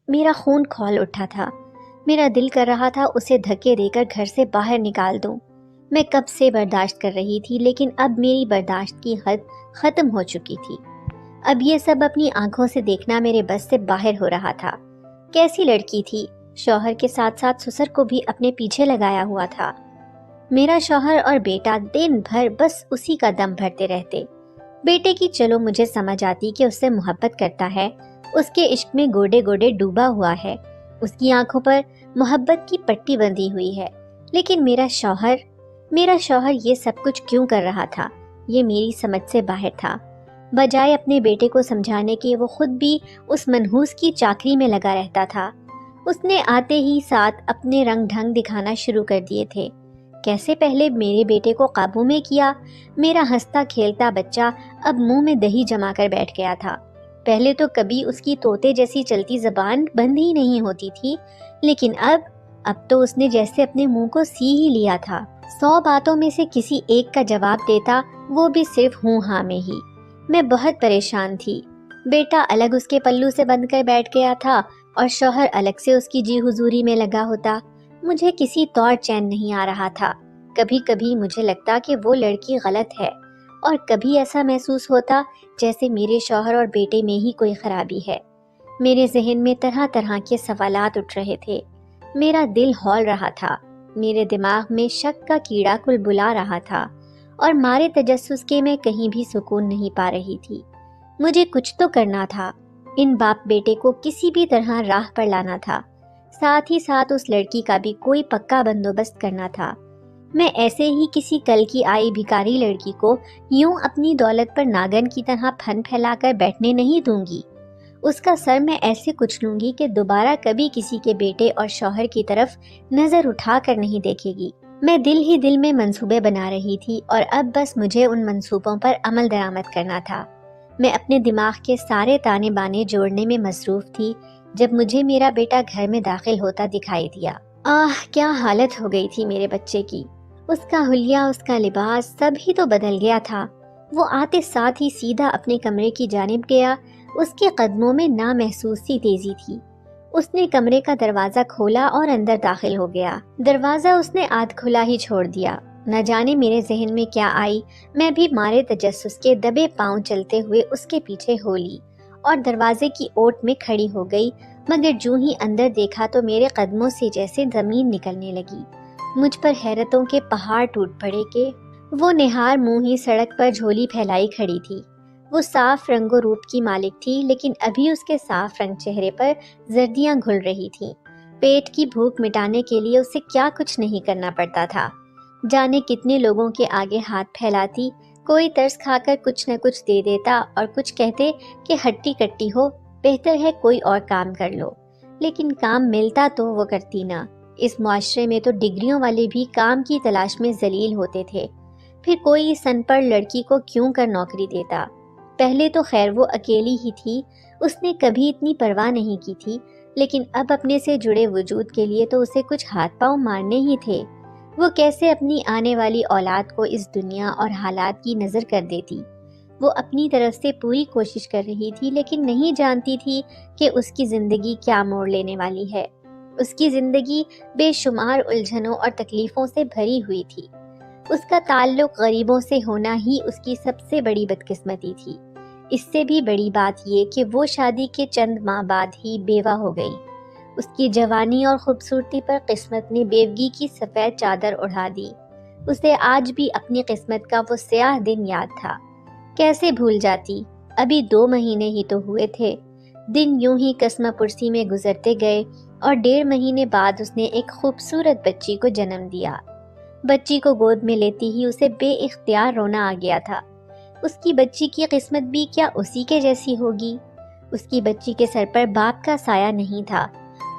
میرا خون کھول اٹھا تھا۔ میرا دل کر رہا تھا اسے دھکے دے کر گھر سے باہر نکال دوں۔ میں کب سے برداشت کر رہی تھی، لیکن اب میری برداشت کی حد ختم ہو چکی تھی۔ اب یہ سب اپنی آنکھوں سے دیکھنا میرے بس سے باہر ہو رہا تھا۔ کیسی لڑکی تھی، شوہر کے ساتھ ساتھ سسر کو بھی اپنے پیچھے لگایا ہوا تھا۔ میرا شوہر اور بیٹا دن بھر بس اسی کا دم بھرتے رہتے۔ بیٹے کی چلو مجھے سمجھ آتی کہ اس سے محبت کرتا ہے، اس کے عشق میں گوڈے گوڈے ڈوبا ہوا ہے، اس کی آنکھوں پر محبت کی پٹی بندھی ہوئی ہے، لیکن میرا شوہر یہ سب کچھ کیوں کر رہا تھا، یہ میری سمجھ سے باہر تھا۔ بجائے اپنے بیٹے کو سمجھانے کے وہ خود بھی اس منحوس کی چاکری میں لگا رہتا تھا۔ اس نے آتے ہی ساتھ اپنے رنگ ڈھنگ دکھانا شروع کر دیے تھے۔ کیسے پہلے میرے بیٹے کو قابو میں کیا، میرا ہنستا کھیلتا بچہ اب منہ میں دہی جما کر بیٹھ گیا تھا۔ پہلے تو کبھی اس کی طوطے جیسی چلتی زبان بند ہی نہیں ہوتی تھی، لیکن اب تو اس نے جیسے اپنے منہ کو سی ہی لیا تھا۔ 100 باتوں میں سے کسی ایک کا جواب دیتا، وہ بھی صرف ہوں ہاں میں ہی۔ میں بہت پریشان تھی۔ بیٹا الگ اس کے پلو سے بندھ کر بیٹھ گیا تھا اور شوہر الگ سے اس کی جی حضوری میں لگا ہوتا۔ مجھے کسی طور چین نہیں آ رہا تھا۔ کبھی کبھی مجھے لگتا کہ وہ لڑکی غلط ہے، اور کبھی ایسا محسوس ہوتا جیسے میرے شوہر اور بیٹے میں ہی کوئی خرابی ہے۔ میرے ذہن میں طرح طرح کے سوالات اٹھ رہے تھے۔ میرا دل ہول رہا تھا، میرے دماغ میں شک کا کیڑا کل بلا رہا تھا، اور مارے تجسس کے میں کہیں بھی سکون نہیں پا رہی تھی۔ مجھے کچھ تو کرنا تھا، ان باپ بیٹے کو کسی بھی طرح راہ پر لانا تھا، ساتھ ہی ساتھ اس لڑکی کا بھی کوئی پکا بندوبست کرنا تھا۔ میں ایسے ہی کسی کل کی آئی بھکاری لڑکی کو یوں اپنی دولت پر ناگن کی طرح پھن پھیلا کر بیٹھنے نہیں دوں گی۔ اس کا سر میں ایسے کچھ لوں گی کہ دوبارہ کبھی کسی کے بیٹے اور شوہر کی طرف نظر اٹھا کر نہیں دیکھے گی۔ میں دل ہی دل میں منصوبے بنا رہی تھی، اور اب بس مجھے ان منصوبوں پر عمل درآمد کرنا تھا۔ میں اپنے دماغ کے سارے تانے بانے جوڑنے میں مصروف تھی جب مجھے میرا بیٹا گھر میں داخل ہوتا دکھائی دیا۔ کیا حالت ہو گئی تھی میرے بچے کی۔ اس کا حلیہ، اس کا لباس، سب ہی تو بدل گیا تھا۔ وہ آتے ساتھ ہی سیدھا اپنے کمرے کی جانب گیا۔ اس کے قدموں میں نامحسوس سی تیزی تھی۔ اس نے کمرے کا دروازہ کھولا اور اندر داخل ہو گیا۔ دروازہ اس نے آدھ کھلا ہی چھوڑ دیا۔ نہ جانے میرے ذہن میں کیا آئی، میں بھی مارے تجسس کے دبے پاؤں چلتے ہوئے اس کے پیچھے ہو لی اور دروازے کی اوٹ میں کھڑی ہو گئی، مگر جوں ہی اندر دیکھا تو میرے قدموں سے جیسے زمین نکلنے لگی۔ مجھ پر حیرتوں کے پہاڑ ٹوٹ پڑے کہ وہ نہار منہ ہی سڑک پر جھولی پھیلائی کھڑی تھی۔ وہ صاف رنگ و روپ کی مالک تھی، لیکن ابھی اس کے صاف رنگ چہرے پر زردیاں گھل رہی تھیں۔ پیٹ کی بھوک مٹانے کے لیے اسے کیا کچھ نہیں کرنا پڑتا تھا۔ جانے کتنے لوگوں کے آگے ہاتھ پھیلاتی، کوئی ترس کھا کر کچھ نہ کچھ دے دیتا اور کچھ کہتے کہ ہٹی کٹی ہو، بہتر ہے کوئی اور کام کر لو، لیکن کام ملتا تو وہ کرتی نہ۔ اس معاشرے میں تو ڈگریوں والے بھی کام کی تلاش میں ذلیل ہوتے تھے، پھر کوئی سن پڑ لڑکی کو کیوں کر نوکری دیتا۔ پہلے تو خیر وہ اکیلی ہی تھی، اس نے کبھی اتنی پرواہ نہیں کی تھی، لیکن اب اپنے سے جڑے وجود کے لیے تو اسے کچھ ہاتھ پاؤں مارنے ہی تھے۔ وہ کیسے اپنی آنے والی اولاد کو اس دنیا اور حالات کی نظر کر دیتی۔ وہ اپنی طرف سے پوری کوشش کر رہی تھی، لیکن نہیں جانتی تھی کہ اس کی زندگی کیا موڑ لینے والی ہے۔ اس کی زندگی بے شمار الجھنوں اور تکلیفوں سے بھری ہوئی تھی۔ اس کا تعلق غریبوں سے ہونا ہی اس کی سب سے بڑی بدقسمتی تھی۔ اس سے بھی بڑی بات یہ کہ وہ شادی کے چند ماہ بعد ہی بیوہ ہو گئی۔ اس کی جوانی اور خوبصورتی پر قسمت نے بیوگی کی سفید چادر اڑا دی۔ اسے آج بھی اپنی قسمت کا وہ سیاہ دن یاد تھا۔ کیسے بھول جاتی، ابھی 2 مہینے ہی تو ہوئے تھے۔ دن یوں ہی قسمہ پرسی میں گزرتے گئے اور 1.5 مہینے بعد اس نے ایک خوبصورت بچی کو جنم دیا۔ بچی کو گود میں لیتی ہی اسے بے اختیار رونا آ گیا تھا۔ اس کی بچی کی قسمت بھی کیا اسی کے جیسی ہوگی؟ اس کی بچی کے سر پر باپ کا سایہ نہیں تھا،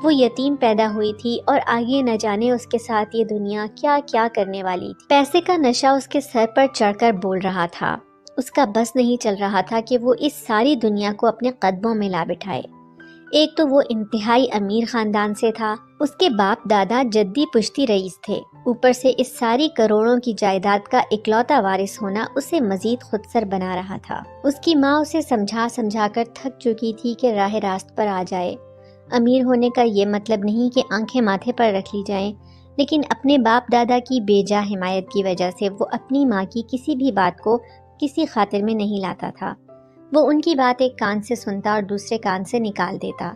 وہ یتیم پیدا ہوئی تھی، اور آگے نہ جانے اس کے ساتھ یہ دنیا کیا کیا کرنے والی تھی۔ پیسے کا نشہ اس کے سر پر چڑھ کر بول رہا تھا۔ اس کا بس نہیں چل رہا تھا کہ وہ اس ساری دنیا کو اپنے قدموں میں لا بٹھائے۔ ایک تو وہ انتہائی امیر خاندان سے تھا، اس کے باپ دادا جدی پشتی رئیس تھے، اوپر سے اس ساری کروڑوں کی جائیداد کا اکلوتا وارث ہونا اسے مزید خود سر بنا رہا تھا۔ اس کی ماں اسے سمجھا سمجھا کر تھک چکی تھی کہ راہ راست پر آ جائے۔ امیر ہونے کا یہ مطلب نہیں کہ آنکھیں ماتھے پر رکھ لی جائیں، لیکن اپنے باپ دادا کی بے جا حمایت کی وجہ سے وہ اپنی ماں کی کسی بھی بات کو کسی خاطر میں نہیں لاتا تھا۔ وہ ان کی بات ایک کان سے سنتا اور دوسرے کان سے نکال دیتا۔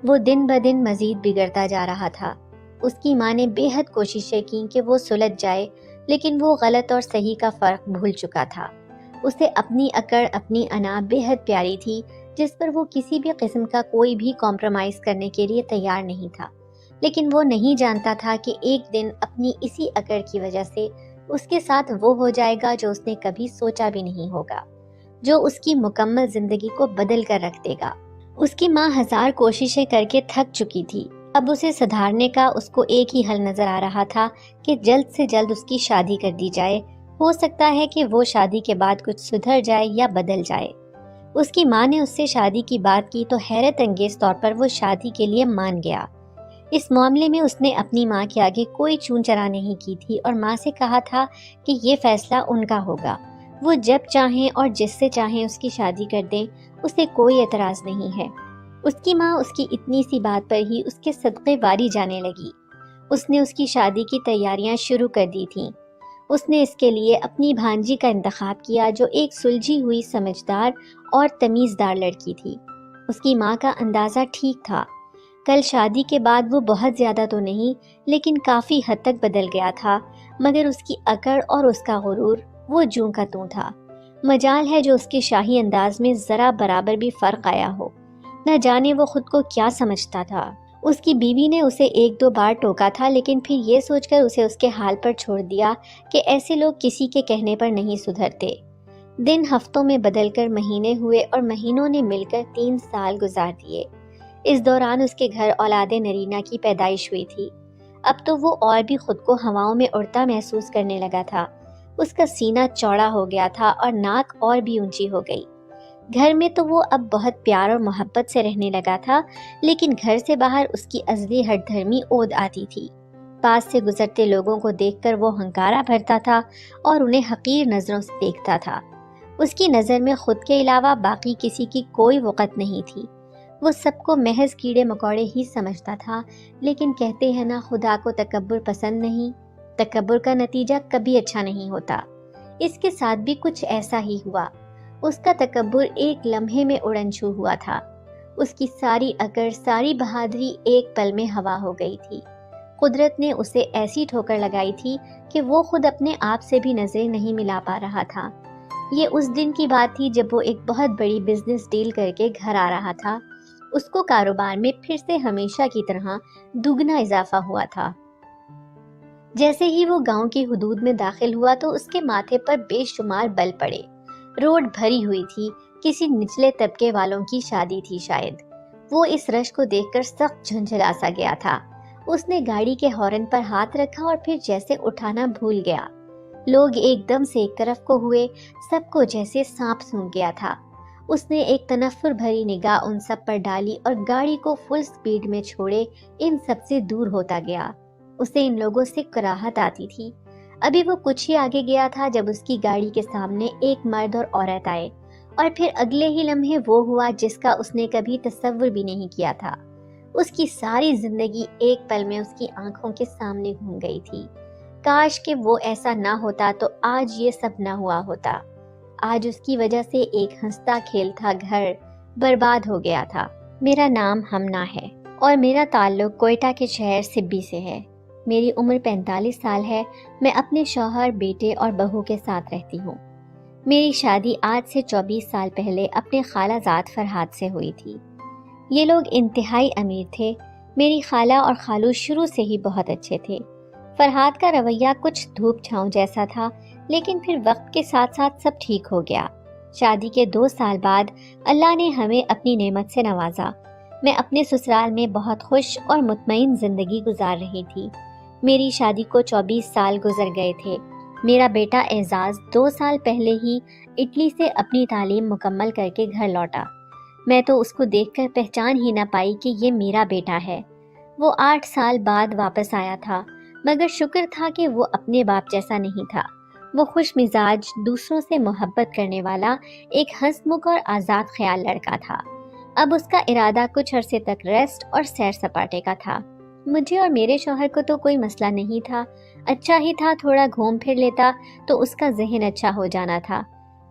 وہ دن بدن مزید بگڑتا جا رہا تھا۔ اس کی ماں نے بے حد کوششیں کی کہ وہ سلجھ جائے، لیکن وہ غلط اور صحیح کا فرق بھول چکا تھا۔ اسے اپنی اکڑ، اپنی انا بے حد پیاری تھی، جس پر وہ کسی بھی قسم کا کوئی بھی کمپرومائز کرنے کے لیے تیار نہیں تھا۔ لیکن وہ نہیں جانتا تھا کہ ایک دن اپنی اسی اکڑ کی وجہ سے اس کے ساتھ وہ ہو جائے گا جو اس نے کبھی سوچا بھی نہیں ہوگا، جو اس کی مکمل زندگی کو بدل کر رکھ دے گا۔ اس کی ماں ہزار کوششیں کر کے تھک چکی تھی۔ اب اسے سدھارنے کا اس کو ایک ہی حل نظر آ رہا تھا کہ جلد سے جلد اس کی شادی کر دی جائے۔ ہو سکتا ہے کہ وہ شادی کے بعد کچھ سدھر جائے یا بدل جائے۔ اس کی ماں نے اس سے شادی کی بات کی تو حیرت انگیز طور پر وہ شادی کے لیے مان گیا۔ اس معاملے میں اس نے اپنی ماں کے آگے کوئی چون چرا نہیں کی تھی اور ماں سے کہا تھا کہ یہ فیصلہ ان کا ہوگا۔ وہ جب چاہیں اور جس سے چاہیں اس کی شادی کر دیں، اسے کوئی اعتراض نہیں ہے۔ اس کی ماں اس کی اتنی سی بات پر ہی اس کے صدقے واری جانے لگی۔ اس نے اس کی شادی کی تیاریاں شروع کر دی تھیں۔ اس نے اس کے لیے اپنی بھانجی کا انتخاب کیا جو ایک سلجھی ہوئی، سمجھدار اور تمیزدار لڑکی تھی۔ اس کی ماں کا اندازہ ٹھیک تھا۔ کل شادی کے بعد وہ بہت زیادہ تو نہیں، لیکن کافی حد تک بدل گیا تھا، مگر اس کی اکڑ اور اس کا غرور وہ جوں کا توں تھا۔ مجال ہے جو اس کے شاہی انداز میں ذرا برابر بھی فرق آیا ہو۔ نہ جانے وہ خود کو کیا سمجھتا تھا۔ اس کی بیوی نے اسے ایک دو بار ٹوکا تھا، لیکن پھر یہ سوچ کر اسے اس کے حال پر چھوڑ دیا کہ ایسے لوگ کسی کے کہنے پر نہیں سدھرتے۔ دن ہفتوں میں بدل کر مہینے ہوئے اور مہینوں نے مل کر 3 سال گزار دیے۔ اس دوران اس کے گھر اولاد نرینہ کی پیدائش ہوئی تھی۔ اب تو وہ اور بھی خود کو ہواؤں میں اڑتا محسوس کرنے لگا تھا۔ اس کا سینہ چوڑا ہو گیا تھا اور ناک اور بھی اونچی ہو گئی۔ گھر میں تو وہ اب بہت پیار اور محبت سے رہنے لگا تھا، لیکن گھر سے باہر اس کی ازلی ہٹ دھرمی اود آتی تھی۔ پاس سے گزرتے لوگوں کو دیکھ کر وہ ہنکارا بھرتا تھا اور انہیں حقیر نظروں سے دیکھتا تھا۔ اس کی نظر میں خود کے علاوہ باقی کسی کی کوئی وقت نہیں تھی۔ وہ سب کو محض کیڑے مکوڑے ہی سمجھتا تھا، لیکن کہتے ہیں نا، خدا کو تکبر پسند نہیں۔ تکبر کا نتیجہ کبھی اچھا نہیں ہوتا۔ اس کے ساتھ بھی کچھ ایسا ہی ہوا۔ اس کا تکبر ایک لمحے میں اڑن چھو ہوا تھا۔ اس کی ساری اکڑ، ساری بہادری ایک پل میں ہوا ہو گئی تھی۔ قدرت نے اسے ایسی ٹھوکر لگائی تھی کہ وہ خود اپنے آپ سے بھی نظریں نہیں ملا پا رہا تھا۔ یہ اس دن کی بات تھی جب وہ ایک بہت بڑی بزنس ڈیل کر کے گھر آ رہا تھا۔ اس کو کاروبار میں پھر سے ہمیشہ کی طرح دگنا اضافہ ہوا تھا۔ جیسے ہی وہ گاؤں کی حدود میں داخل ہوا تو اس کے ماتھے پر بے شمار بل پڑے۔ روڈ بھری ہوئی تھی، کسی نچلے طبقے والوں کی شادی تھی شاید۔ وہ اس رش کو دیکھ کر سخت جھنجھلا سا گیا تھا۔ اس نے گاڑی کے ہارن پر ہاتھ رکھا اور پھر جیسے اٹھانا بھول گیا۔ لوگ ایک دم سے ایک طرف کو ہوئے، سب کو جیسے سانپ سونگھ گیا تھا۔ اس نے ایک تنفر بھری نگاہ ان سب پر ڈالی اور گاڑی کو فل سپیڈ میں چھوڑے ان سب سے دور ہوتا گیا۔ اسے ان لوگوں سے کراہت آتی تھی۔ ابھی وہ کچھ ہی آگے گیا تھا جب اس کی گاڑی کے سامنے ایک مرد اور عورت آئے، اور پھر اگلے ہی لمحے وہ ہوا جس کا اس نے کبھی تصور بھی نہیں کیا تھا۔ اس کی ساری زندگی ایک پل میں اس کی آنکھوں کے سامنے گھوم گئی تھی۔ کاش کہ وہ ایسا نہ ہوتا تو آج یہ سب نہ ہوا ہوتا۔ آج اس کی وجہ سے ایک ہنستا کھیلتا گھر برباد ہو گیا تھا۔ میرا نام ہمنا ہے اور میرا تعلق کوئٹہ کے شہر سبی سے ہے۔ میری عمر 45 سال ہے۔ میں اپنے شوہر، بیٹے اور بہو کے ساتھ رہتی ہوں۔ میری شادی آج سے 24 سال پہلے اپنے خالہ زاد فرحات سے ہوئی تھی۔ یہ لوگ انتہائی امیر تھے۔ میری خالہ اور خالو شروع سے ہی بہت اچھے تھے۔ فرحات کا رویہ کچھ دھوپ چھاؤں جیسا تھا، لیکن پھر وقت کے ساتھ ساتھ سب ٹھیک ہو گیا۔ شادی کے 2 سال بعد اللہ نے ہمیں اپنی نعمت سے نوازا۔ میں اپنے سسرال میں بہت خوش اور مطمئن زندگی گزار رہی تھی۔ میری شادی کو 24 سال گزر گئے تھے۔ میرا بیٹا اعزاز 2 سال پہلے ہی اٹلی سے اپنی تعلیم مکمل کر کے گھر لوٹا۔ میں تو اس کو دیکھ کر پہچان ہی نہ پائی کہ یہ میرا بیٹا ہے۔ وہ 8 سال بعد واپس آیا تھا، مگر شکر تھا کہ وہ اپنے باپ جیسا نہیں تھا۔ وہ خوش مزاج، دوسروں سے محبت کرنے والا، ایک ہنس مکھ اور آزاد خیال لڑکا تھا۔ اب اس کا ارادہ کچھ عرصے تک ریسٹ اور سیر سپاٹے کا تھا۔ مجھے اور میرے شوہر کو تو کوئی مسئلہ نہیں تھا، اچھا ہی تھا تھوڑا گھوم پھر لیتا تو اس کا ذہن اچھا ہو جانا تھا۔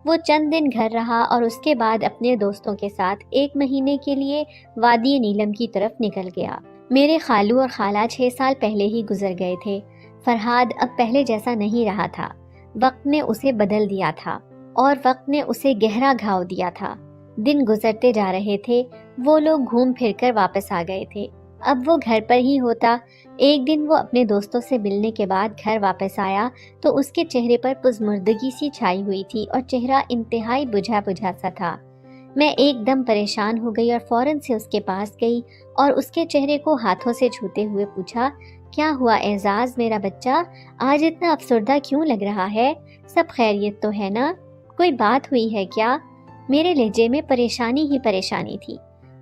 وہ چند دن گھر رہا اور اس کے بعد اپنے دوستوں کے ساتھ 1 مہینے کے لیے وادی نیلم کی طرف نکل گیا۔ میرے خالو اور خالہ 6 سال پہلے ہی گزر گئے تھے۔ فرحاد اب پہلے جیسا نہیں رہا تھا، وقت نے اسے بدل دیا تھا اور وقت نے اسے گہرا گھاؤ دیا تھا۔ دن گزرتے جا رہے تھے، وہ لوگ گھوم پھر کر واپس آ گئے تھے، اب وہ گھر پر ہی ہوتا۔ ایک دن وہ اپنے دوستوں سے ملنے کے بعد گھر واپس آیا تو اس کے چہرے پر پزمردگی سی چھائی ہوئی تھی اور چہرہ انتہائی بجھا بجھا سا تھا۔ میں ایک دم پریشان ہو گئی اور فوراً سے اس کے پاس گئی اور اس کے چہرے کو ہاتھوں سے چھوتے ہوئے پوچھا، کیا ہوا اعزاز میرا بچہ، آج اتنا افسردہ کیوں لگ رہا ہے؟ سب خیریت تو ہے نا؟ کوئی بات ہوئی ہے کیا؟ میرے لہجے میں پریشانی ہی پریشانی تھی۔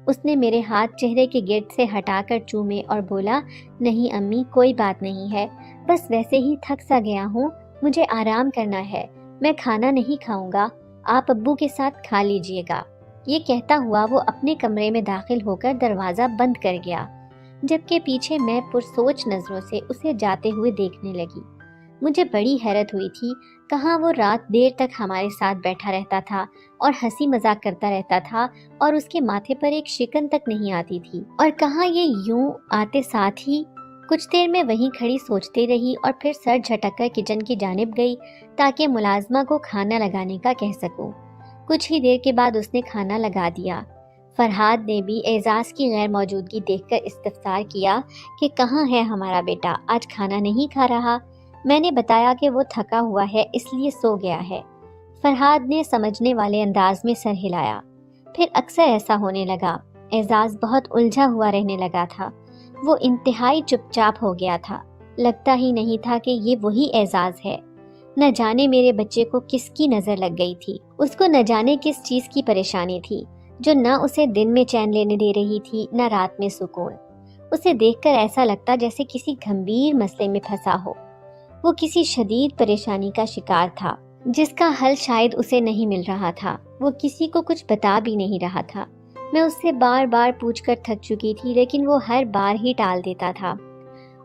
اس نے میرے ہاتھ چہرے کے گرد سے ہٹا کر چومے اور بولا، نہیں امی کوئی بات نہیں ہے، بس ویسے ہی تھک سا گیا ہوں، مجھے آرام کرنا ہے، میں کھانا نہیں کھاؤں گا، آپ ابو کے ساتھ کھا لیجئے گا۔ یہ کہتا ہوا وہ اپنے کمرے میں داخل ہو کر دروازہ بند کر گیا، جبکہ پیچھے میں پرسوچ نظروں سے اسے جاتے ہوئے دیکھنے لگی۔ مجھے بڑی حیرت ہوئی تھی، کہاں وہ رات دیر تک ہمارے ساتھ بیٹھا رہتا تھا اور ہنسی مذاق کرتا رہتا تھا اور اس کے ماتھے پر ایک شکن تک نہیں آتی تھی، اور کہاں یہ یوں آتے ساتھ ہی۔ کچھ دیر میں وہیں کھڑی سوچتی رہی اور پھر سر جھٹک کر کچن کی جانب گئی تاکہ ملازمہ کو کھانا لگانے کا کہہ سکوں۔ کچھ ہی دیر کے بعد اس نے کھانا لگا دیا۔ فرحاد نے بھی اعزاز کی غیر موجودگی دیکھ کر استفسار کیا کہ کہاں ہے ہمارا بیٹا، آج کھانا نہیں کھا رہا؟ میں نے بتایا کہ وہ تھکا ہوا ہے اس لیے سو گیا ہے۔ فرحاد نے سمجھنے والے انداز میں سر ہلایا۔ پھر اکثر ایسا ہونے لگا، اعزاز بہت الجھا ہوا رہنے لگا تھا، وہ انتہائی چپ چاپ ہو گیا تھا، لگتا ہی نہیں تھا کہ یہ وہی اعزاز ہے۔ نہ جانے میرے بچے کو کس کی نظر لگ گئی تھی، اس کو نہ جانے کس چیز کی پریشانی تھی جو نہ اسے دن میں چین لینے دے رہی تھی نہ رات میں سکون۔ اسے دیکھ کر ایسا لگتا جیسے کسی گھمبیر مسئلے میں پھنسا ہو، وہ کسی شدید پریشانی کا شکار تھا جس کا حل شاید اسے نہیں مل رہا تھا، وہ کسی کو کچھ بتا بھی نہیں رہا تھا۔ میں اس سے بار بار پوچھ کر تھک چکی تھی لیکن وہ ہر بار ہی ٹال دیتا تھا۔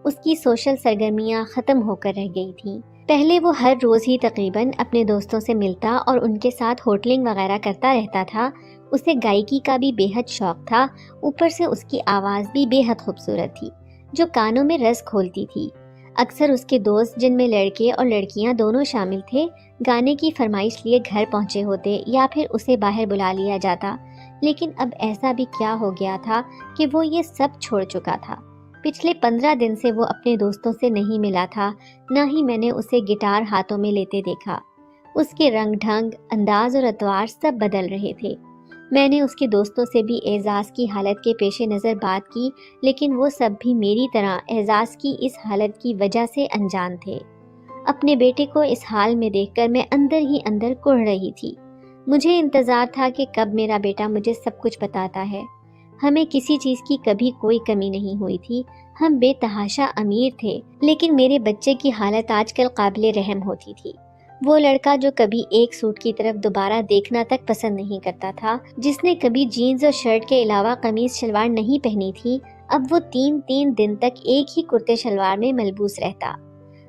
اس کی سوشل سرگرمیاں ختم ہو کر رہ گئی تھیں۔ پہلے وہ ہر روز ہی تقریباً اپنے دوستوں سے ملتا اور ان کے ساتھ ہوٹلنگ وغیرہ کرتا رہتا تھا۔ اسے گائیکی کا بھی بے حد شوق تھا، اوپر سے اس کی آواز بھی بے حد خوبصورت تھی جو کانوں میں رس کھولتی تھی۔ اکثر اس کے دوست جن میں لڑکے اور لڑکیاں دونوں شامل تھے گانے کی فرمائش لیے گھر پہنچے ہوتے یا پھر اسے باہر بلا لیا جاتا، لیکن اب ایسا بھی کیا ہو گیا تھا کہ وہ یہ سب چھوڑ چکا تھا۔ پچھلے 15 دن سے وہ اپنے دوستوں سے نہیں ملا تھا، نہ ہی میں نے اسے گٹار ہاتھوں میں لیتے دیکھا۔ اس کے رنگ ڈھنگ، انداز اور اطوار سب بدل رہے تھے۔ میں نے اس کے دوستوں سے بھی اعزاز کی حالت کے پیش نظر بات کی، لیکن وہ سب بھی میری طرح اعزاز کی اس حالت کی وجہ سے انجان تھے۔ اپنے بیٹے کو اس حال میں دیکھ کر میں اندر ہی اندر کڑھ رہی تھی۔ مجھے انتظار تھا کہ کب میرا بیٹا مجھے سب کچھ بتاتا ہے۔ ہمیں کسی چیز کی کبھی کوئی کمی نہیں ہوئی تھی، ہم بے تحاشا امیر تھے، لیکن میرے بچے کی حالت آج کل قابل رحم ہوتی تھی۔ وہ لڑکا جو کبھی ایک سوٹ کی طرف دوبارہ دیکھنا تک پسند نہیں کرتا تھا، جس نے کبھی جینز اور شرٹ کے علاوہ قمیض شلوار نہیں پہنی تھی، اب وہ 3 دن تک ایک ہی کرتے شلوار میں ملبوس رہتا۔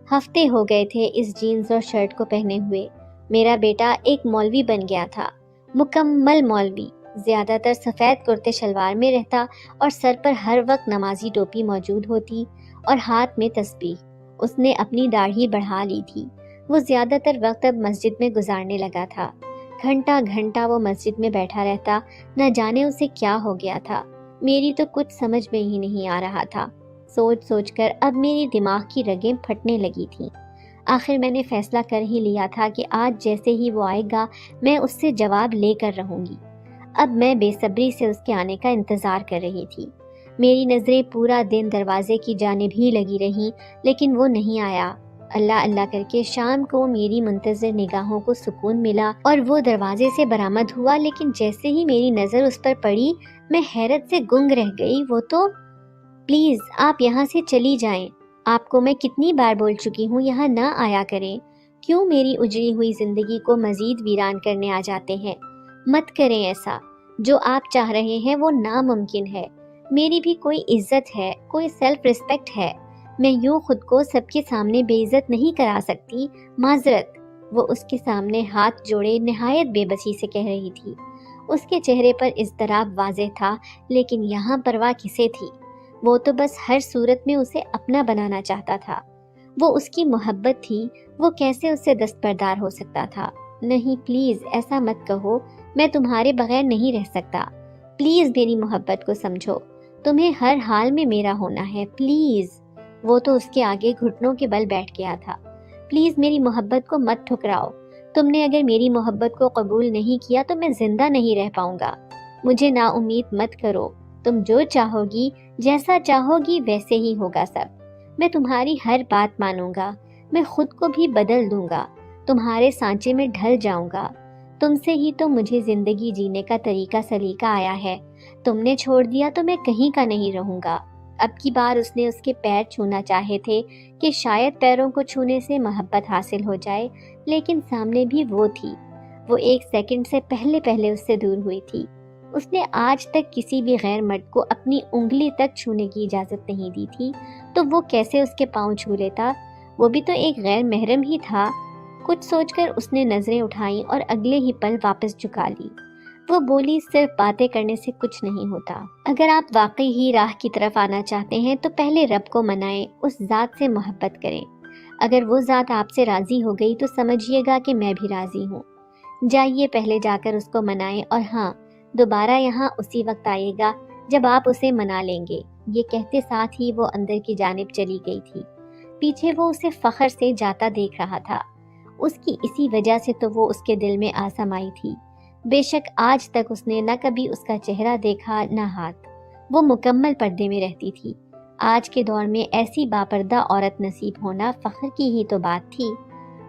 ہفتے ہو گئے تھے اس جینز اور شرٹ کو پہنے ہوئے۔ میرا بیٹا ایک مولوی بن گیا تھا، مکمل مولوی، زیادہ تر سفید کرتے شلوار میں رہتا اور سر پر ہر وقت نمازی ٹوپی موجود ہوتی اور ہاتھ میں تسبیح۔ اس نے اپنی داڑھی بڑھا لی تھی۔ وہ زیادہ تر وقت اب مسجد میں گزارنے لگا تھا۔ گھنٹہ گھنٹہ وہ مسجد میں بیٹھا رہتا، نہ جانے اسے کیا ہو گیا تھا۔ میری تو کچھ سمجھ میں ہی نہیں آ رہا تھا۔ سوچ سوچ کر اب میری دماغ کی رگیں پھٹنے لگی تھیں۔ آخر میں نے فیصلہ کر ہی لیا تھا کہ آج جیسے ہی وہ آئے گا میں اس سے جواب لے کر رہوں گی۔ اب میں بے صبری سے اس کے آنے کا انتظار کر رہی تھی۔ میری نظریں پورا دن دروازے کی جانب ہی لگی رہیں، لیکن وہ نہیں آیا۔ اللہ اللہ کر کے شام کو میری منتظر نگاہوں کو سکون ملا اور وہ دروازے سے برآمد ہوا، لیکن جیسے ہی میری نظر اس پر پڑی میں حیرت سے گنگ رہ گئی۔ وہ تو پلیز آپ یہاں سے چلی جائیں، آپ کو میں کتنی بار بول چکی ہوں یہاں نہ آیا کریں، کیوں میری اجڑی ہوئی زندگی کو مزید ویران کرنے آ جاتے ہیں؟ مت کریں ایسا، جو آپ چاہ رہے ہیں وہ ناممکن ہے. میری بھی کوئی عزت ہے, کوئی سیلف ریسپیکٹ ہے. میں یوں خود کو سب کے سامنے بے عزت نہیں کرا سکتی. معذرت. وہ اس کے سامنے ہاتھ جوڑے نہایت بے بسی سے کہہ رہی تھی. اس کے چہرے پر اضطراب واضح تھا, لیکن یہاں پرواہ کسے تھی؟ وہ تو بس ہر صورت میں اسے اپنا بنانا چاہتا تھا. وہ اس کی محبت تھی, وہ کیسے اس سے دستبردار ہو سکتا تھا؟ نہیں پلیز ایسا مت کہو, میں تمہارے بغیر نہیں رہ سکتا. پلیز میری محبت کو سمجھو, تمہیں ہر حال میں میرا ہونا ہے, پلیز. وہ تو اس کے آگے گھٹنوں کے بل بیٹھ گیا تھا. پلیز میری محبت کو مت ٹھکراؤ. تم نے اگر میری محبت کو قبول نہیں کیا تو میں زندہ نہیں رہ پاؤں گا. مجھے نا امید مت کرو. تم جو چاہو گی, جیسا چاہو گی ویسے ہی ہوگا سب. میں تمہاری ہر بات مانوں گا, میں خود کو بھی بدل دوں گا, تمہارے سانچے میں ڈھل جاؤں گا. تم سے ہی تو مجھے زندگی جینے کا طریقہ سلیقہ آیا ہے. تم نے چھوڑ دیا تو میں کہیں کا نہیں رہوں گا. اب کی بار اس نے اس کے پیر چھونا چاہے تھے کہ شاید پیروں کو چھونے سے محبت حاصل ہو جائے, لیکن سامنے بھی وہ تھی. وہ ایک سیکنڈ سے پہلے اس سے دور ہوئی تھی. اس نے آج تک کسی بھی غیر مرد کو اپنی انگلی تک چھونے کی اجازت نہیں دی تھی, تو وہ کیسے اس کے پاؤں چھو لیتا؟ وہ بھی تو ایک غیر محرم ہی تھا. کچھ سوچ کر اس نے نظریں اٹھائیں اور اگلے ہی پل واپس جھکا لی. وہ بولی, صرف باتیں کرنے سے کچھ نہیں ہوتا. اگر آپ واقعی ہی راہ کی طرف آنا چاہتے ہیں تو پہلے رب کو منائیں, اس ذات سے محبت کریں. اگر وہ ذات آپ سے راضی ہو گئی تو سمجھیے گا کہ میں بھی راضی ہوں. جائیے پہلے جا کر اس کو منائیں, اور ہاں, دوبارہ یہاں اسی وقت آئیے گا جب آپ اسے منا لیں گے. یہ کہتے ساتھ ہی وہ اندر کی جانب چلی گئی تھی. پیچھے وہ اسے فخر سے جاتا دیکھ رہا تھا. اس کی اسی وجہ سے تو وہ اس کے دل میں آسمائی تھی. بے شک آج تک اس نے نہ کبھی اس کا چہرہ دیکھا نہ ہاتھ. وہ مکمل پردے میں رہتی تھی. آج کے دور میں ایسی باپردہ عورت نصیب ہونا فخر کی ہی تو بات تھی.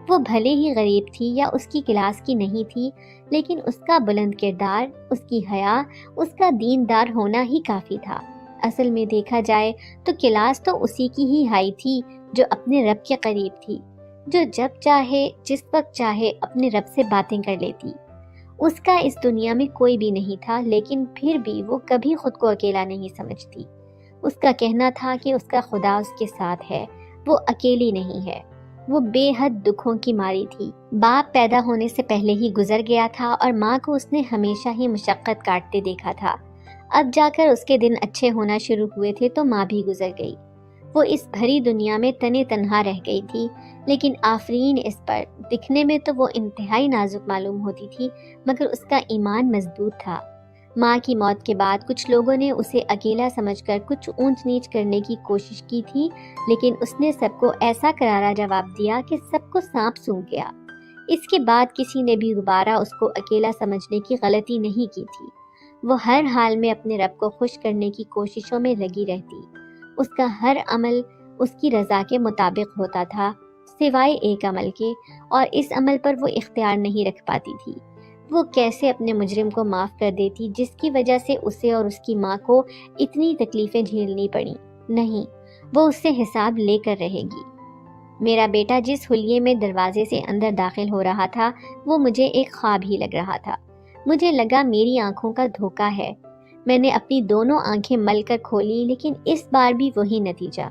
وہ بھلے ہی غریب تھی یا اس کی کلاس کی نہیں تھی, لیکن اس کا بلند کردار, اس کی حیا, اس کا دیندار ہونا ہی کافی تھا. اصل میں دیکھا جائے تو کلاس تو اسی کی ہی ہائی تھی جو اپنے رب کے قریب تھی, جو جب چاہے جس وقت چاہے اپنے رب سے باتیں کر لیتی. اس کا اس دنیا میں کوئی بھی نہیں تھا, لیکن پھر بھی وہ کبھی خود کو اکیلا نہیں سمجھتی. اس کا کہنا تھا کہ اس کا خدا اس کے ساتھ ہے, وہ اکیلی نہیں ہے. وہ بے حد دکھوں کی ماری تھی. باپ پیدا ہونے سے پہلے ہی گزر گیا تھا اور ماں کو اس نے ہمیشہ ہی مشقت کاٹتے دیکھا تھا. اب جا کر اس کے دن اچھے ہونا شروع ہوئے تھے تو ماں بھی گزر گئی. وہ اس بھری دنیا میں تنے تنہا رہ گئی تھی, لیکن آفرین اس پر. دکھنے میں تو وہ انتہائی نازک معلوم ہوتی تھی, مگر اس کا ایمان مضبوط تھا. ماں کی موت کے بعد کچھ لوگوں نے اسے اکیلا سمجھ کر کچھ اونچ نیچ کرنے کی کوشش کی تھی, لیکن اس نے سب کو ایسا کرارا جواب دیا کہ سب کو سانپ سونگھ گیا. اس کے بعد کسی نے بھی دوبارہ اس کو اکیلا سمجھنے کی غلطی نہیں کی تھی. وہ ہر حال میں اپنے رب کو خوش کرنے کی کوششوں میں لگی رہتی. اس کا ہر عمل اس کی رضا کے مطابق ہوتا تھا, سوائے ایک عمل کے, اور اس عمل پر وہ اختیار نہیں رکھ پاتی تھی. وہ کیسے اپنے مجرم کو معاف کر دیتی جس کی وجہ سے اسے اور اس کی ماں کو اتنی تکلیفیں جھیلنی پڑیں؟ نہیں, وہ اس سے حساب لے کر رہے گی. میرا بیٹا جس حلیے میں دروازے سے اندر داخل ہو رہا تھا وہ مجھے ایک خواب ہی لگ رہا تھا. مجھے لگا میری آنکھوں کا دھوکہ ہے. میں نے اپنی دونوں آنکھیں مل کر کھولی, لیکن اس بار بھی وہی نتیجہ.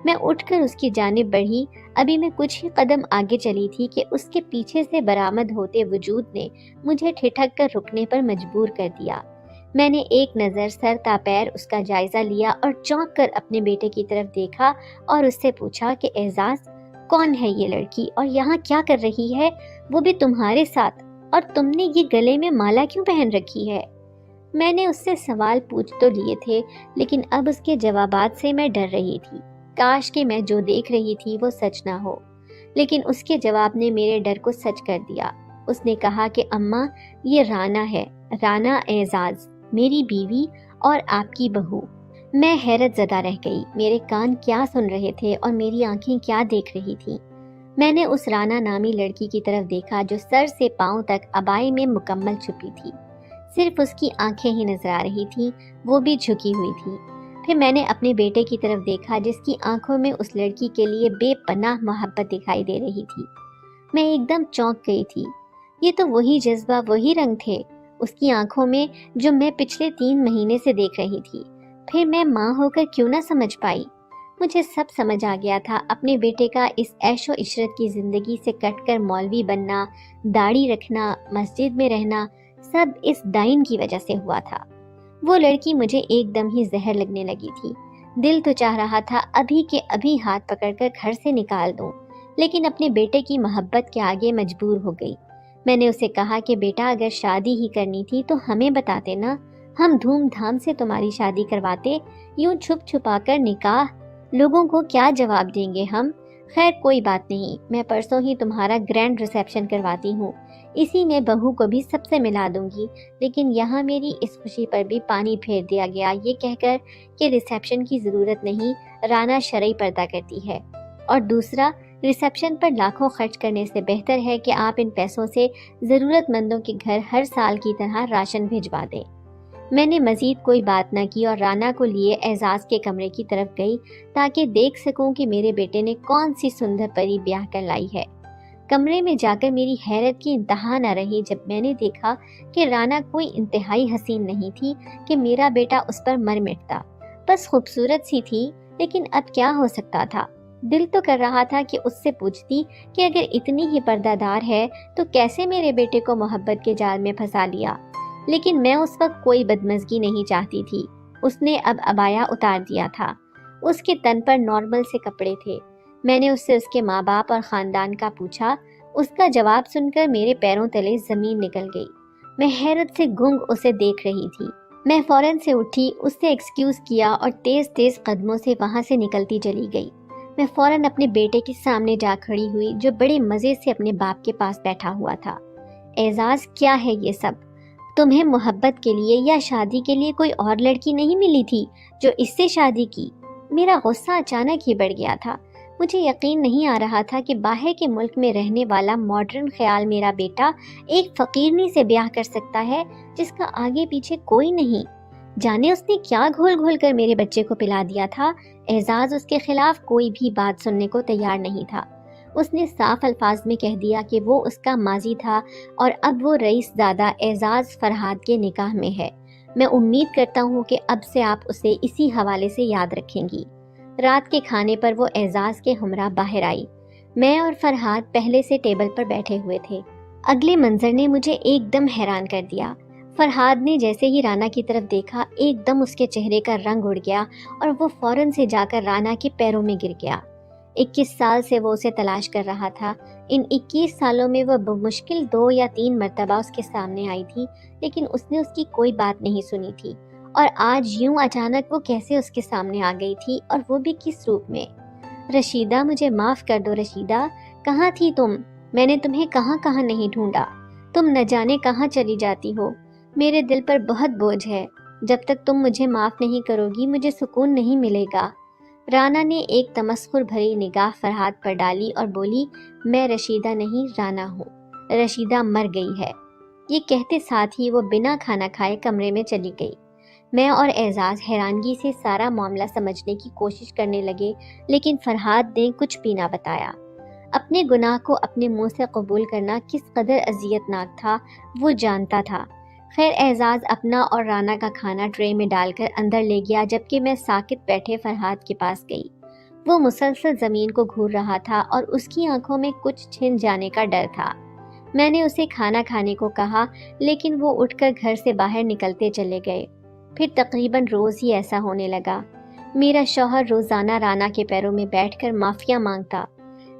میں اٹھ کر اس کی جانب بڑھی. ابھی میں کچھ ہی قدم آگے چلی تھی کہ اس کے پیچھے سے برآمد ہوتے وجود نے مجھے ٹھٹک کر رکنے پر مجبور کر دیا. میں نے ایک نظر سر تا پیر اس کا جائزہ لیا اور چونک کر اپنے بیٹے کی طرف دیکھا اور اس سے پوچھا کہ اعزاز, کون ہے یہ لڑکی اور یہاں کیا کر رہی ہے, وہ بھی تمہارے ساتھ, اور تم نے یہ گلے میں مالا کیوں پہن رکھی ہے؟ میں نے اس سے سوال پوچھ تو لیے تھے, لیکن اب اس کے جوابات سے میں ڈر رہی تھی. کاش کہ میں جو دیکھ رہی تھی وہ سچ نہ ہو. لیکن اس کے جواب نے میرے ڈر کو سچ کر دیا. اس نے کہا کہ اماں, یہ رانا ہے, رانا اعزاز, میری بیوی اور آپ کی بہو. میں حیرت زدہ رہ گئی. میرے کان کیا سن رہے تھے اور میری آنکھیں کیا دیکھ رہی تھیں؟ میں نے اس رانا نامی لڑکی کی طرف دیکھا جو سر سے پاؤں تک عبائی میں مکمل چھپی تھی. صرف اس کی آنکھیں ہی نظر آ رہی تھیں, وہ بھی جھکی ہوئی تھی. پھر میں نے اپنے بیٹے کی طرف دیکھا جس کی آنکھوں میں اس لڑکی کے لیے بے پناہ محبت دکھائی دے رہی تھی. میں ایک دم چونک گئی تھی. یہ تو وہی جذبہ, وہی رنگ تھے. اس کی آنکھوں میں جو میں پچھلے 3 مہینے سے دیکھ رہی تھی، پھر میں ماں ہو کر کیوں نہ سمجھ پائی؟ مجھے سب سمجھ آ گیا تھا۔ اپنے بیٹے کا اس عیش و عشرت کی زندگی سے کٹ کر مولوی بننا، داڑھی رکھنا، مسجد میں رہنا، سب اس ڈائن کی وجہ سے ہوا تھا۔ وہ لڑکی مجھے ایک دم ہی زہر لگنے لگی تھی۔ دل تو چاہ رہا تھا ابھی کے ابھی ہاتھ پکڑ کر گھر سے نکال دوں، لیکن اپنے بیٹے کی محبت کے آگے مجبور ہو گئی۔ میں نے اسے کہا کہ بیٹا اگر شادی ہی کرنی تھی تو ہمیں بتاتے نا، ہم دھوم دھام سے تمہاری شادی کرواتے، یوں چھپ چھپا کر نکاح، لوگوں کو کیا جواب دیں گے ہم؟ خیر کوئی بات نہیں، میں پرسوں ہی تمہارا گرینڈ ریسیپشن کرواتی ہوں، اسی میں بہو کو بھی سب سے ملا دوں گی۔ لیکن یہاں میری اس خوشی پر بھی پانی پھیر دیا گیا یہ کہہ کر کہ ریسیپشن کی ضرورت نہیں، رانا شرعی پردہ کرتی ہے، اور دوسرا ریسیپشن پر لاکھوں خرچ کرنے سے بہتر ہے کہ آپ ان پیسوں سے ضرورت مندوں کے گھر ہر سال کی طرح راشن بھجوا دیں۔ میں نے مزید کوئی بات نہ کی اور رانا کو لیے اعزاز کے کمرے کی طرف گئی تاکہ دیکھ سکوں کہ میرے بیٹے نے کون سی سندر پری بیاہ کر لائی ہے۔ کمرے میں جا کر میری حیرت کی انتہا نہ رہی جب میں نے دیکھا کہ رانا کوئی انتہائی حسین نہیں تھی کہ میرا بیٹا اس پر مر مٹتا، بس خوبصورت سی تھی، لیکن اب کیا ہو سکتا تھا؟ دل تو کر رہا تھا کہ اس سے پوچھتی کہ اگر اتنی ہی پردہ دار ہے تو کیسے میرے بیٹے کو محبت کے جال میں پھنسا لیا، لیکن میں اس وقت کوئی بدمزگی نہیں چاہتی تھی۔ اس نے اب عبایا اتار دیا تھا، اس کے تن پر نارمل سے کپڑے تھے۔ میں نے اس سے اس کے ماں باپ اور خاندان کا پوچھا، اس کا جواب سن کر میرے پیروں تلے زمین نکل گئی۔ میں حیرت سے گنگ اسے دیکھ رہی تھی۔ میں فوراً سے اٹھی، اس سے ایکسکیوز کیا اور تیز تیز قدموں سے وہاں سے نکلتی چلی گئی۔ میں فوراً اپنے بیٹے کے سامنے جا کھڑی ہوئی جو بڑے مزے سے اپنے باپ کے پاس بیٹھا ہوا تھا۔ اعزاز، کیا ہے یہ سب؟ تمہیں محبت کے لیے یا شادی کے لیے کوئی اور لڑکی نہیں ملی تھی جو اس سے شادی کی؟ میرا غصہ اچانک ہی بڑھ گیا تھا۔ مجھے یقین نہیں آ رہا تھا کہ باہر کے ملک میں رہنے والا ماڈرن خیال میرا بیٹا ایک فقیرنی سے بیاہ کر سکتا ہے جس کا آگے پیچھے کوئی نہیں۔ جانے اس نے کیا گھول گھول کر میرے بچے کو پلا دیا تھا۔ اعزاز اس کے خلاف کوئی بھی بات سننے کو تیار نہیں تھا۔ اس نے صاف الفاظ میں کہہ دیا کہ وہ اس کا ماضی تھا اور اب وہ رئیس زادہ اعزاز فرہاد کے نکاح میں ہے۔ میں امید کرتا ہوں کہ اب سے آپ اسے اسی حوالے سے یاد رکھیں گی۔ رات کے کھانے پر وہ اعزاز کے ہمراہ باہر آئی۔ میں اور فرہاد پہلے سے ٹیبل پر بیٹھے ہوئے تھے۔ اگلے منظر نے مجھے ایک دم حیران کر دیا۔ فرہاد نے جیسے ہی رانا کی طرف دیکھا، ایک دم اس کے چہرے کا رنگ اڑ گیا اور وہ فوراً سے جا کر رانا کے پیروں میں گر گیا۔ 21 سال سے وہ اسے تلاش کر رہا تھا۔ ان 21 سالوں میں وہ بمشکل 2 یا 3 مرتبہ اس کے سامنے آئی تھی، لیکن اس نے اس کی کوئی بات نہیں سنی تھی، اور آج یوں اچانک وہ کیسے اس کے سامنے آ گئی تھی، اور وہ بھی کس روپ میں؟ رشیدہ، مجھے معاف کر دو رشیدہ، کہاں تھی تم؟ میں نے تمہیں کہاں کہاں نہیں ڈھونڈا، تم نہ جانے کہاں چلی جاتی ہو۔ میرے دل پر بہت بوجھ ہے، جب تک تم مجھے معاف نہیں کرو گی مجھے سکون نہیں ملے گا۔ رانا نے ایک تمسخر بھری نگاہ فرہاد پر ڈالی اور بولی، میں رشیدہ نہیں، رانا ہوں، رشیدہ مر گئی ہے۔ یہ کہتے ساتھ ہی وہ بنا کھانا کھائے کمرے میں چلی گئی۔ میں اور اعزاز حیرانگی سے سارا معاملہ سمجھنے کی کوشش کرنے لگے، لیکن فرہاد نے کچھ بھی نہ بتایا۔ اپنے گناہ کو اپنے منہ سے قبول کرنا کس قدر اذیت ناک تھا وہ جانتا تھا۔ خیر، اعزاز اپنا اور رانا کا کھانا ٹرے میں ڈال کر اندر لے گیا، جبکہ میں ساکت بیٹھے فرہاد کے پاس گئی۔ وہ مسلسل زمین کو گھور رہا تھا اور اس کی آنکھوں میں کچھ چھن جانے کا ڈر تھا۔ میں نے اسے کھانا کھانے کو کہا، لیکن وہ اٹھ کر گھر سے باہر نکلتے چلے گئے۔ پھر تقریباً روز ہی ایسا ہونے لگا۔ میرا شوہر روزانہ رانا کے پیروں میں بیٹھ کر معافیا مانگتا۔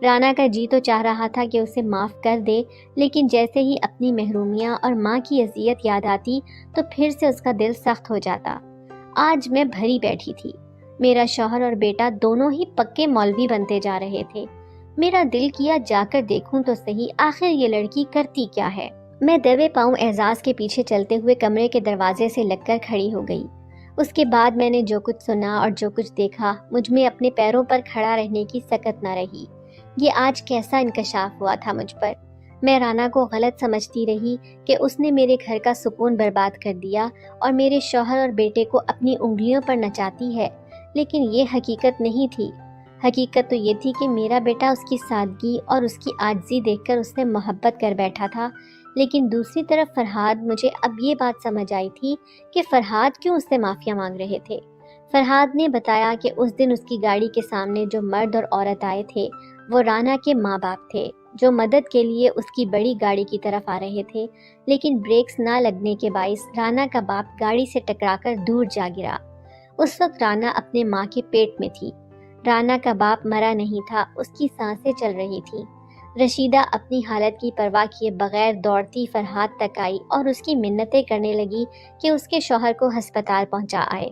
رانا کا جی تو چاہ رہا تھا کہ اسے معاف کر دے، لیکن جیسے ہی اپنی محرومیاں اور ماں کی اذیت یاد آتی تو پھر سے اس کا دل سخت ہو جاتا۔ آج میں بھری بیٹھی تھی۔ میرا شوہر اور بیٹا دونوں ہی پکے مولوی بنتے جا رہے تھے۔ میرا دل کیا جا کر دیکھوں تو صحیح، آخر یہ لڑکی کرتی کیا ہے۔ میں دوے پاؤں اعزاز کے پیچھے چلتے ہوئے کمرے کے دروازے سے لگ کر کھڑی ہو گئی۔ اس کے بعد میں نے جو کچھ سنا اور جو کچھ دیکھا، مجھ میں اپنے پیروں پر کھڑا رہنے کی سکت نہ رہی۔ یہ آج کیسا انکشاف ہوا تھا مجھ پر؟ میں رانا کو غلط سمجھتی رہی کہ اس نے میرے گھر کا سکون برباد کر دیا اور میرے شوہر اور بیٹے کو اپنی انگلیوں پر نچاتی ہے، لیکن یہ حقیقت نہیں تھی۔ حقیقت تو یہ تھی کہ میرا بیٹا اس کی سادگی اور اس کی عاجزی دیکھ کر اس سے محبت کر بیٹھا تھا، لیکن دوسری طرف فرحاد، مجھے اب یہ بات سمجھ آئی تھی کہ فرحاد کیوں اس سے معافیا مانگ رہے تھے۔ فرحاد نے بتایا کہ اس دن اس کی گاڑی کے سامنے جو مرد اور عورت آئے تھے وہ رانا کے ماں باپ تھے، جو مدد کے لیے اس کی بڑی گاڑی کی طرف آ رہے تھے، لیکن بریکس نہ لگنے کے باعث رانا کا باپ گاڑی سے ٹکرا کر دور جا گرا۔ اس وقت رانا اپنے ماں کے پیٹ میں تھی۔ رانا کا باپ مرا نہیں تھا، اس کی سانسیں چل رہی تھیں۔ رشیدہ اپنی حالت کی پرواہ کیے بغیر دوڑتی فرحاد تک آئی اور اس کی منتیں کرنے لگی کہ اس کے شوہر کو ہسپتال پہنچا آئے۔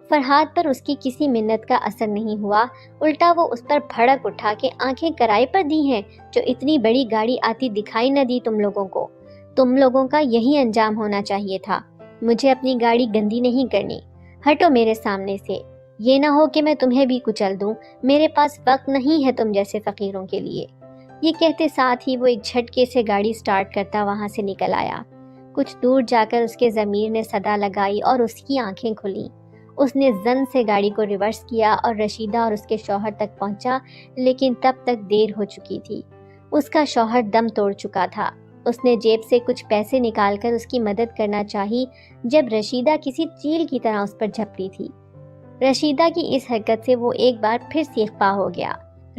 فرحاد پر اس کی کسی منت کا اثر نہیں ہوا، الٹا وہ اس پر بھڑک اٹھا کہ آنکھیں کرائے پر دی ہیں، جو اتنی بڑی گاڑی آتی دکھائی نہ دی تم لوگوں کو؟ تم لوگوں کا یہی انجام ہونا چاہیے تھا۔ مجھے اپنی گاڑی گندی نہیں کرنی، ہٹو میرے سامنے سے، یہ نہ ہو کہ میں تمہیں بھی کچل دوں، میرے پاس وقت نہیں ہے تم جیسے فقیروں کے لیے۔ یہ کہتے ساتھ ہی وہ ایک جھٹکے سے گاڑی سٹارٹ کرتا وہاں سے نکل آیا۔ کچھ دور جا کر اس کے ضمیر نے صدا لگائی اور اس کی آنکھیں کھلیں۔ اس نے زن سے گاڑی کو ریورس کیا اور رشیدہ اور اس کے شوہر تک پہنچا، لیکن تب تک دیر ہو چکی تھی۔ اس کا شوہر دم توڑ چکا تھا۔ اس نے جیب سے کچھ پیسے نکال کر اس کی مدد کرنا چاہی، جب رشیدہ کسی چیل کی طرح اس پر جھپٹی تھی۔ رشیدہ کی اس حرکت سے وہ ایک بار پھر سیخ پا ہو گیا۔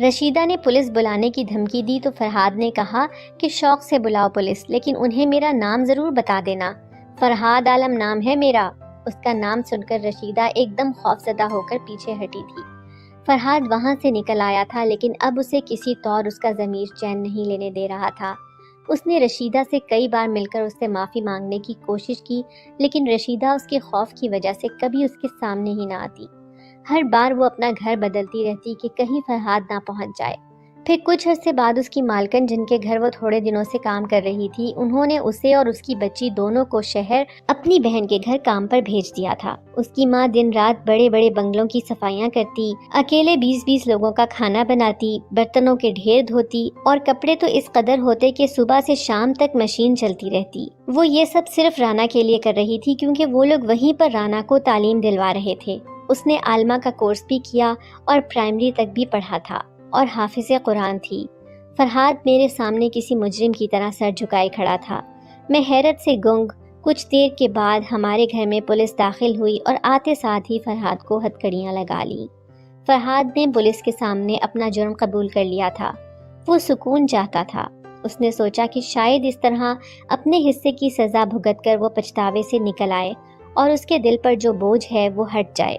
رشیدہ نے پولیس بلانے کی دھمکی دی تو فرحاد نے کہا کہ شوق سے بلاؤ پولیس، لیکن انہیں میرا نام ضرور بتا دینا۔ فرحاد عالم نام ہے میرا۔ اس کا نام سن کر رشیدہ ایک دم خوفزدہ ہو کر پیچھے ہٹی تھی۔ فرحاد وہاں سے نکل آیا تھا، لیکن اب اسے کسی طور اس کا ضمیر چین نہیں لینے دے رہا تھا۔ اس نے رشیدہ سے کئی بار مل کر اس سے معافی مانگنے کی کوشش کی، لیکن رشیدہ اس کے خوف کی وجہ سے کبھی اس کے سامنے ہی نہ آتی۔ ہر بار وہ اپنا گھر بدلتی رہتی کہ کہیں فرحاد نہ پہنچ جائے۔ پھر کچھ عرصے بعد اس کی مالکن، جن کے گھر وہ تھوڑے دنوں سے کام کر رہی تھی، انہوں نے اسے اور اس کی بچی دونوں کو شہر اپنی بہن کے گھر کام پر بھیج دیا تھا۔ اس کی ماں دن رات بڑے بڑے بنگلوں کی صفائیاں کرتی، اکیلے 20-20 لوگوں کا کھانا بناتی، برتنوں کے ڈھیر دھوتی، اور کپڑے تو اس قدر ہوتے کہ صبح سے شام تک مشین چلتی رہتی۔ وہ یہ سب صرف رانا کے لیے کر رہی تھی، کیونکہ وہ لوگ وہیں پر رانا کو تعلیم دلوا رہے تھے۔ اس نے عالمہ کا کورس بھی کیا اور پرائمری تک بھی پڑھا تھا اور حافظ قرآن تھی۔ فرحاد میرے سامنے کسی مجرم کی طرح سر جھکائے کھڑا تھا۔ میں حیرت سے گنگ۔ کچھ دیر کے بعد ہمارے گھر میں پولیس داخل ہوئی اور آتے ساتھ ہی فرحاد کو ہتھکڑیاں لگا لی۔ فرحاد نے پولیس کے سامنے اپنا جرم قبول کر لیا تھا۔ وہ سکون چاہتا تھا۔ اس نے سوچا کہ شاید اس طرح اپنے حصے کی سزا بھگت کر وہ پچھتاوے سے نکل آئے اور اس کے دل پر جو بوجھ ہے وہ ہٹ جائے۔